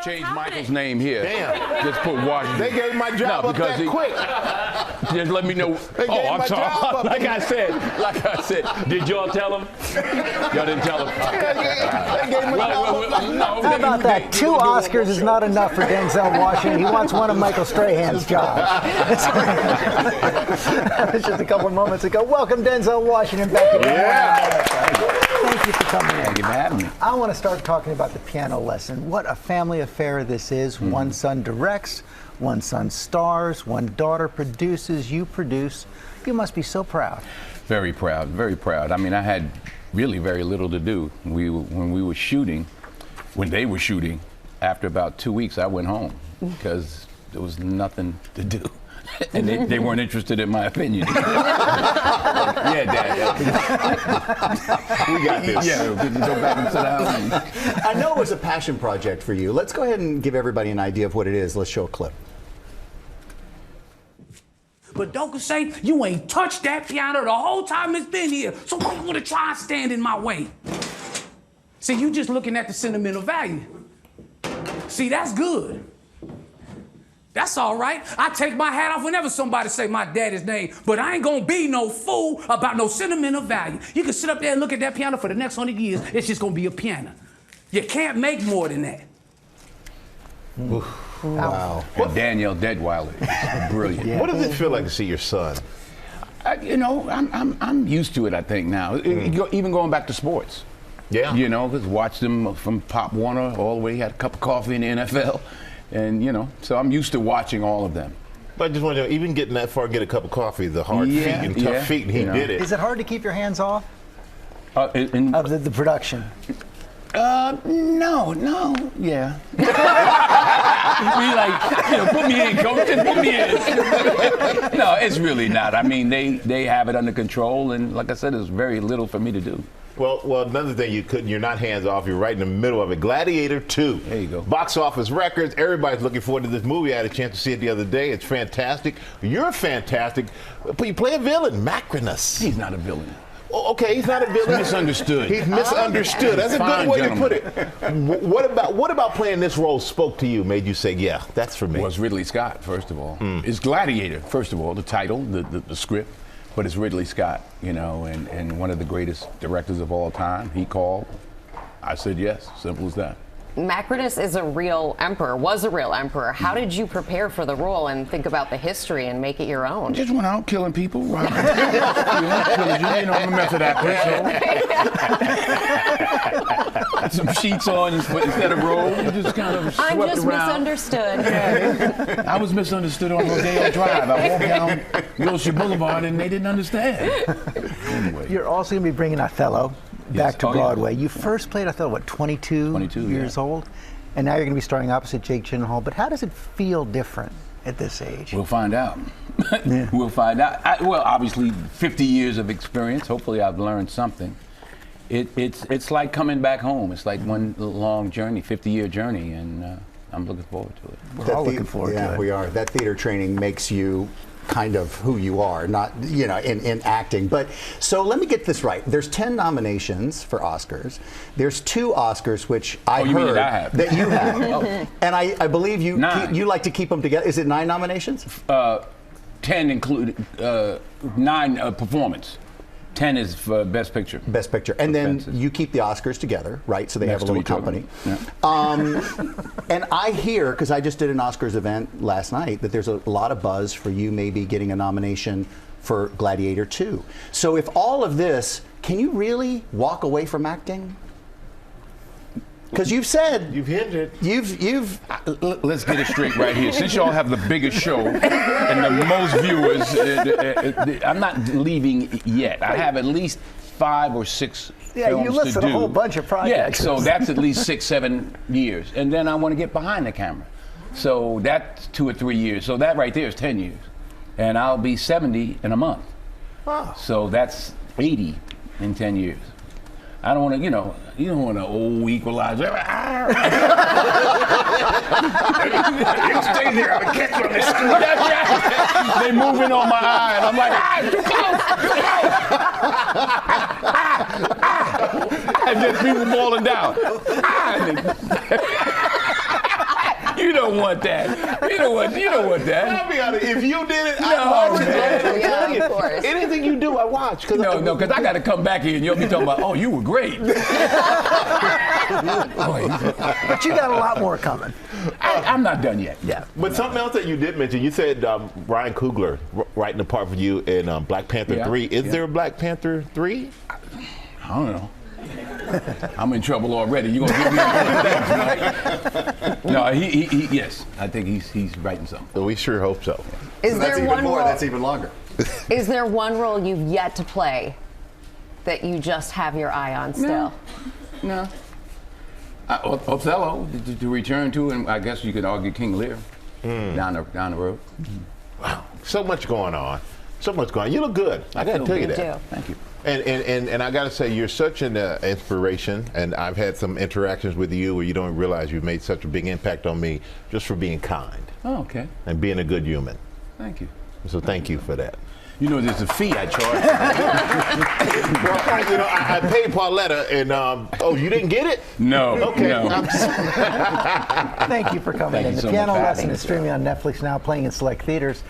change Michael's name here. Damn. Just put Washington. They gave my job up that quick. Just let me know. They gave I'm my sorry. job up. Like I said, did y'all tell him? Y'all didn't tell him. They gave my job up. No, How about that? 2 Oscars is not enough for Denzel Washington. He wants one of Michael Strahan's jobs. That was just a couple of moments ago. Welcome, Denzel Washington, back to Thank you for coming in. Thank you for having me. I want to start talking about the piano lesson. What a family affair this is. One son directs, one son stars, one daughter produces, you produce. You must be so proud. Very proud, very proud. I mean, I had really very little to do. When they were shooting, after about 2 weeks, I went home because there was nothing to do. And they weren't interested in my opinion. Yeah, Dad. We got this. Yeah, we can go back and sit down. I know it was a passion project for you. Let's go ahead and give everybody an idea of what it is. Let's show a clip. But don't say you ain't touched that piano the whole time it's been here. So why you wanna try and stand in my way? See, you just looking at the sentimental value. See, that's good. That's all right. I take my hat off whenever somebody say my daddy's name, but I ain't gonna be no fool about no sentimental value. You can sit up there and look at that piano for the next 100 years. It's just gonna be a piano. You can't make more than that. Wow. And Danielle Deadweiler is brilliant. What does it feel like to see your son? I'm used to it, I think, now. Even going back to sports. Yeah. You know, because watched him from Pop Warner all the way, had a cup of coffee in the NFL. And, so I'm used to watching all of them. But I just want to know, even getting that far, get a cup of coffee, the hard feet and tough feet, and he did it. Is it hard to keep your hands off Of the production? No, yeah. Be like, put me in, coach, just put me in. No, it's really not. I mean, they have it under control, and like I said, there's very little for me to do. Well, another thing you're not hands off. You're right in the middle of it. Gladiator 2. There you go. Box office records. Everybody's looking forward to this movie. I had a chance to see it the other day. It's fantastic. You're fantastic, but you play a villain, Macrinus. He's not a villain. Oh, okay, he's not a villain. He's misunderstood. He's misunderstood. That's a good way to put it. Gentleman. What about playing this role spoke to you, made you say, yeah, that's for me? Well, it's Ridley Scott, first of all. It's Gladiator, first of all, the title, the script. But it's Ridley Scott, and one of the greatest directors of all time. He called. I said yes. Simple as that. Macrinus is a real emperor, was a real emperor. How did you prepare for the role and think about the history and make it your own? Just went out killing people. Right? I'm a method actor. So. Some sheets on instead of robe. Just kind of swept I'm just around. misunderstood. Yeah, I was misunderstood on Rodeo Drive. I walked down Wilshire Boulevard and they didn't understand. Anyway. You're also going to be bringing Othello back to Oh, Broadway. yeah. You first played Othello, what, 22 years old? And now you're going to be starring opposite Jake Gyllenhaal. But how does it feel different at this age? We'll find out. We'll find out. Well, obviously, 50 years of experience. Hopefully, I've learned something. It's like coming back home. It's like one long journey, 50-year journey, and I'm looking forward to it. We're all looking forward to it. Yeah, we are. That theater training makes you kind of who you are, not, in acting. But so let me get this right. There's 10 nominations for Oscars. There's 2 Oscars, which I heard that you have. And I believe you like to keep them together. Is it 9 nominations? 10 included, 9 performance. 10 is for Best Picture. Best Picture. And then you keep the Oscars together, right? So they have a little company. Yeah. And I hear, because I just did an Oscars event last night, that there's a lot of buzz for you maybe getting a nomination for Gladiator 2. So if all of this, can you really walk away from acting? Because you've said you've hinted. You've. Let's get it straight right here. Since y'all have the biggest show and the most viewers, I'm not leaving yet. I have at least 5 or 6 films to do. Yeah, you listed a whole bunch of projects. Yeah, so that's at least 6, 7 years, and then I want to get behind the camera. So that's 2 or 3 years. So that right there is 10 years, and I'll be 70 in a month. Wow. So that's 80 in 10 years. I don't want to, you don't want to old equalizer. You stay there, I'm going to catch you on this screen. They moving on my eye, and I'm like, too close. And just people falling down. don't want that. You don't want that. I'll be honest. If you did it, No, I watch it. man. I'm Yeah, telling you. of course. Anything you do, I watch. No, because I got to come back here and you'll be talking about, oh, you were great. But you got a lot more coming. I'm not done yet. Yeah. But something else that you did mention, you said Ryan Coogler writing the part for you in Black Panther Yeah, 3. Is there a Black Panther 3? I don't know. I'm in trouble already. You're going to give me a No, yes. I think he's writing something. We sure hope so. Is That's there even one more. role? That's even longer. Is there one role you've yet to play that you just have your eye on still? No. Othello, to return to, and I guess you could argue King Lear down the road. Wow. So much going on. So much going on. You look good. I got to tell you You that. do. Thank you. And I got to say, you're such an inspiration, and I've had some interactions with you where you don't realize you've made such a big impact on me just for being kind Oh, okay. and being a good human. Thank you. So thank you for that. You know, there's a fee I charge. Well, you know, I paid Pauletta, and oh, you didn't get it? No. Okay. No. Thank you for coming Thank in. you The so Piano much for Lesson having is streaming on Netflix now, playing in select theaters.